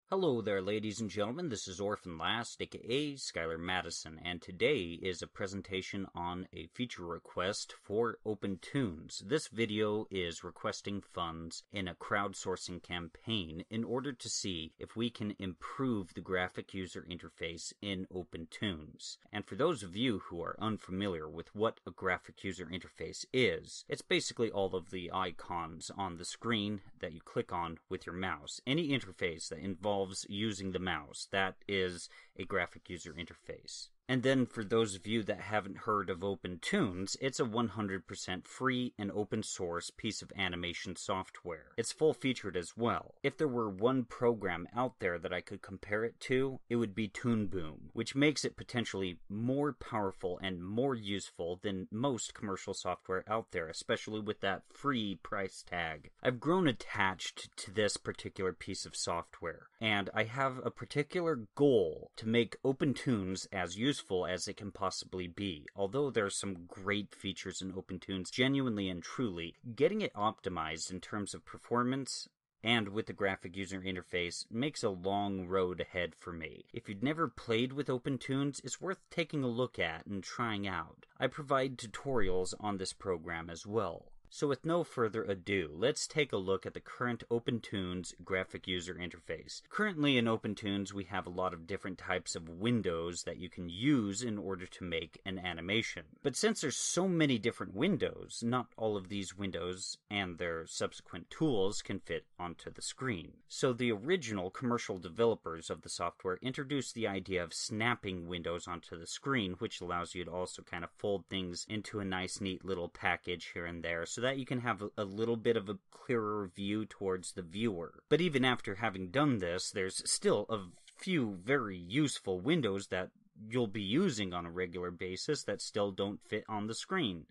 Hello there, ladies and gentlemen. This is Orphan Last, aka Skylar Madison, and today is a presentation on a feature request for OpenToonz. This video is requesting funds in a crowdsourcing campaign in order to see if we can improve the graphic user interface in OpenToonz. And for those of you who are unfamiliar with what a graphic user interface is, it's basically all of the icons on the screen that you click on with your mouse. Any interface that involves using the mouse, that is a graphic user interface. And then for those of you that haven't heard of OpenToonz, it's a 100% free and open source piece of animation software. It's full featured as well. If there were one program out there that I could compare it to, it would be Toon Boom, which makes it potentially more powerful and more useful than most commercial software out there, especially with that free price tag. I've grown attached to this particular piece of software, and I have a particular goal to make OpenToonz as useful as it can possibly be. Although there are some great features in OpenToonz, genuinely and truly, getting it optimized in terms of performance and with the graphic user interface makes a long road ahead for me. If you've never played with OpenToonz, it's worth taking a look at and trying out. I provide tutorials on this program as well. So with no further ado, let's take a look at the current OpenToonz graphic user interface. Currently in OpenToonz, we have a lot of different types of windows that you can use in order to make an animation. But since there's so many different windows, not all of these windows and their subsequent tools can fit onto the screen. So the original commercial developers of the software introduced the idea of snapping windows onto the screen, which allows you to also kind of fold things into a nice, neat little package here and there, so that you can have a little bit of a clearer view towards the viewer. But even after having done this, there's still a few very useful windows that you'll be using on a regular basis that still don't fit on the screen.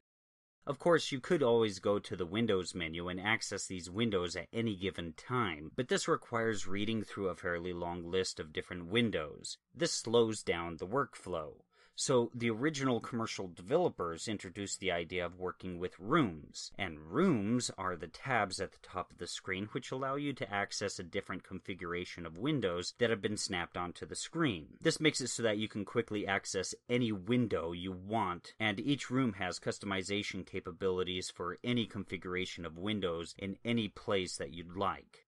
Of course, you could always go to the Windows menu and access these windows at any given time, but this requires reading through a fairly long list of different windows. This slows down the workflow. So the original commercial developers introduced the idea of working with rooms, and rooms are the tabs at the top of the screen which allow you to access a different configuration of windows that have been snapped onto the screen. This makes it so that you can quickly access any window you want, and each room has customization capabilities for any configuration of windows in any place that you'd like.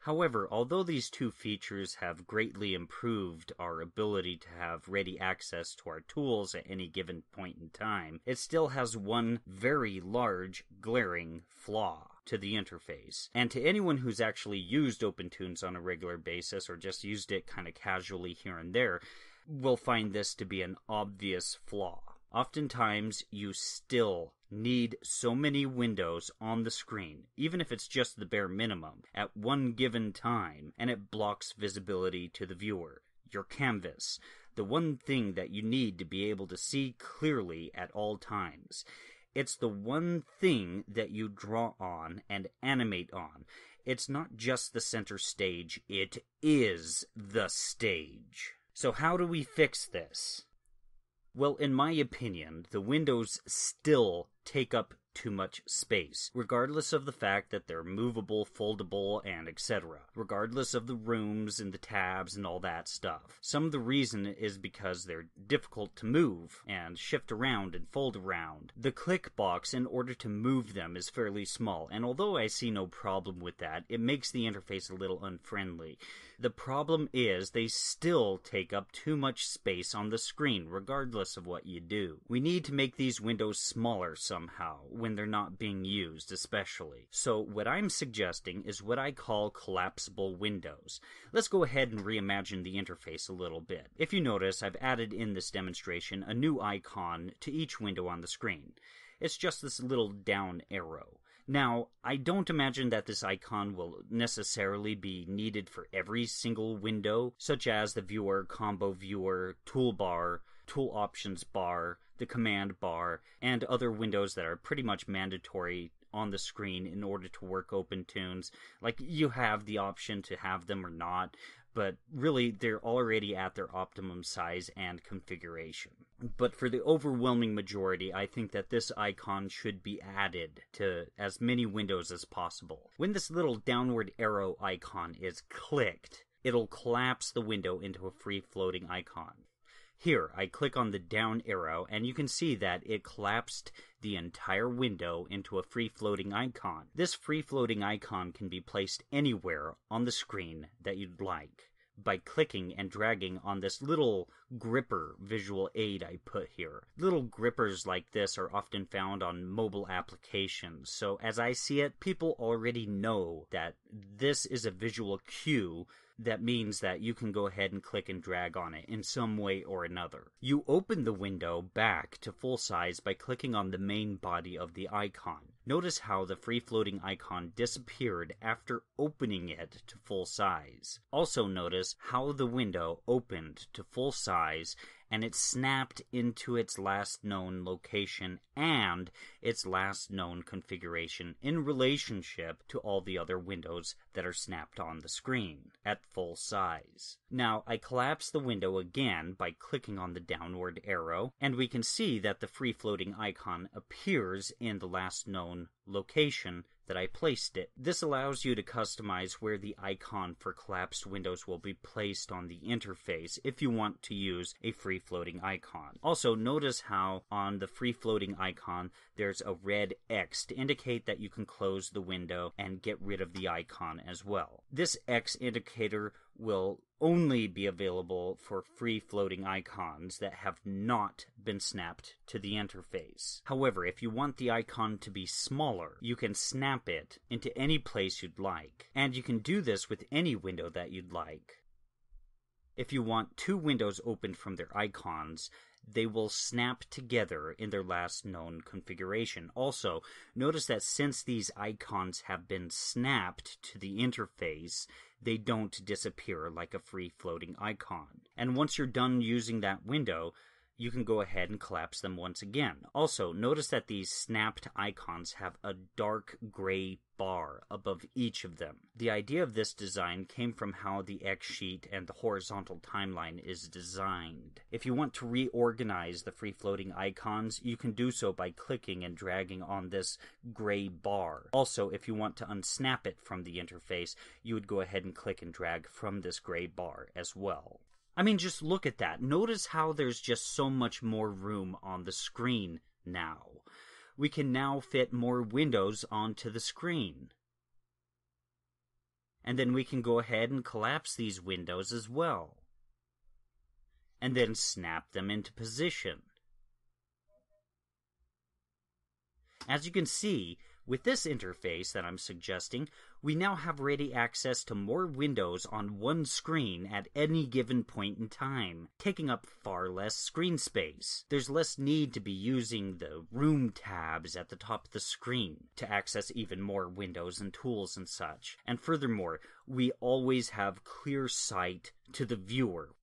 However, although these two features have greatly improved our ability to have ready access to our tools at any given point in time, it still has one very large, glaring flaw to the interface. And to anyone who's actually used OpenToonz on a regular basis, or just used it kind of casually here and there, will find this to be an obvious flaw. Oftentimes, you still need so many windows on the screen, even if it's just the bare minimum, at one given time, and it blocks visibility to the viewer. Your canvas, the one thing that you need to be able to see clearly at all times. It's the one thing that you draw on and animate on. It's not just the center stage, it is the stage. So how do we fix this? Well, in my opinion, the windows still take up too much space, regardless of the fact that they're movable, foldable, and etc. Regardless of the rooms and the tabs and all that stuff. Some of the reason is because they're difficult to move and shift around and fold around. The click box in order to move them is fairly small, and although I see no problem with that, it makes the interface a little unfriendly. The problem is they still take up too much space on the screen, regardless of what you do. We need to make these windows smaller somehow, when they're not being used especially. So what I'm suggesting is what I call collapsible windows. Let's go ahead and reimagine the interface a little bit. If you notice, I've added in this demonstration a new icon to each window on the screen. It's just this little down arrow. Now, I don't imagine that this icon will necessarily be needed for every single window, such as the viewer, combo viewer, toolbar, tool options bar, the command bar, and other windows that are pretty much mandatory on the screen in order to work OpenToonz. Like, you have the option to have them or not, but really they're already at their optimum size and configuration. But for the overwhelming majority, I think that this icon should be added to as many windows as possible. When this little downward arrow icon is clicked, it'll collapse the window into a free-floating icon. Here, I click on the down arrow, and you can see that it collapsed the entire window into a free-floating icon. This free-floating icon can be placed anywhere on the screen that you'd like by clicking and dragging on this little gripper visual aid I put here. Little grippers like this are often found on mobile applications, so as I see it, people already know that this is a visual cue. That means that you can go ahead and click and drag on it in some way or another. You open the window back to full size by clicking on the main body of the icon. Notice how the free-floating icon disappeared after opening it to full size. Also notice how the window opened to full size and it snapped into its last known location and its last known configuration in relationship to all the other windows that are snapped on the screen at full size. Now, I collapse the window again by clicking on the downward arrow, and we can see that the free-floating icon appears in the last known location that I placed it. This allows you to customize where the icon for collapsed windows will be placed on the interface if you want to use a free-floating icon. Also, notice how on the free-floating icon there's a red X to indicate that you can close the window and get rid of the icon as well. This X indicator will only be available for free-floating icons that have not been snapped to the interface. However, if you want the icon to be smaller, you can snap it into any place you'd like, and you can do this with any window that you'd like. If you want two windows opened from their icons, they will snap together in their last known configuration. Also, notice that since these icons have been snapped to the interface, they don't disappear like a free-floating icon. And once you're done using that window, you can go ahead and collapse them once again. Also, notice that these snapped icons have a dark gray bar above each of them. The idea of this design came from how the X sheet and the horizontal timeline is designed. If you want to reorganize the free-floating icons, you can do so by clicking and dragging on this gray bar. Also, if you want to unsnap it from the interface, you would go ahead and click and drag from this gray bar as well. I mean, just look at that. Notice how there's just so much more room on the screen now. We can now fit more windows onto the screen. And then we can go ahead and collapse these windows as well. And then snap them into position. As you can see, with this interface that I'm suggesting, we now have ready access to more windows on one screen at any given point in time, taking up far less screen space. There's less need to be using the room tabs at the top of the screen to access even more windows and tools and such. And furthermore, we always have clear sight to the viewer.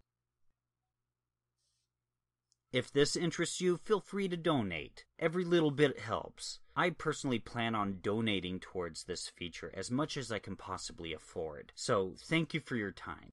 If this interests you, feel free to donate. Every little bit helps. I personally plan on donating towards this feature as much as I can possibly afford. So, thank you for your time.